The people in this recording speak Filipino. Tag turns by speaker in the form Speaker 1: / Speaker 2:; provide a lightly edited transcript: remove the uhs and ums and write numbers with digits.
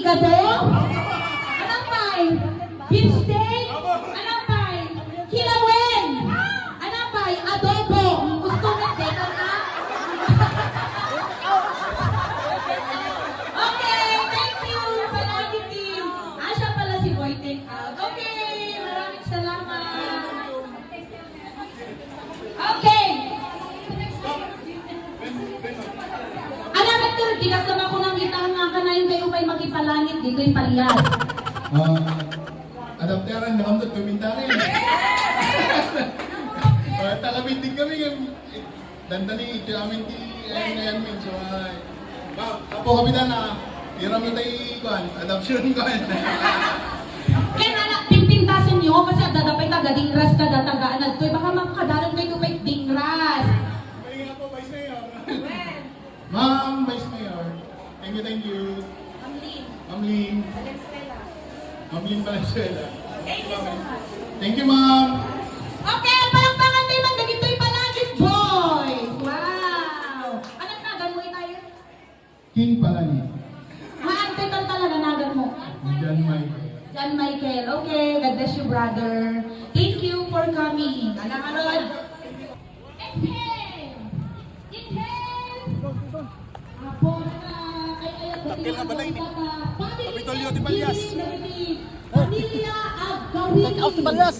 Speaker 1: Gado? Anong pay? Beef steak? Anong pay? Kilawin? Anong pay? Adobo? Gusto mo bacon ka? Okay, thank you. Palagi team. Siya pala si Boy Take Out. Okay, maraming salamat. Okay. Alamat ko, dikas naman ko nang itahan nga ka na yung kayo pa'y makipalangit, dito yung paliyad.
Speaker 2: Adapteran, nakamdot, kumintari. Takabit din kami yung dandani, ito amin ti, ayan min, so, apo kami na hiram na tayo, adoption ko.
Speaker 1: Kaya na, pimpintasin nyo, kasi dadapay taga dingras ka, datagaan na ito, baka makadalang kayo pa'y dingras.
Speaker 2: Kaya nga po, Vice Mayor. Ma'am, Vice Mayor. Thank you. Ma'am Lynn. Ma'am Lynn Valenzuela.
Speaker 1: Thank you so much.
Speaker 2: Thank you, ma'am.
Speaker 1: Okay, palakpakan tayo man, ganito'y palagit, boys! Wow! Anong nagan mo tayo?
Speaker 2: King Palani.
Speaker 1: Maantitan talaga nagan mo.
Speaker 2: John Michael.
Speaker 1: John Michael, okay, God bless you, brother. Thank you for coming. Alang-alod. Inhale! Inhale! Apo na
Speaker 2: Takil nga balay ni.
Speaker 1: Kapitolyo
Speaker 2: Kapitolyo di Balyas.
Speaker 1: Pamilya Agawin.
Speaker 2: Balyas.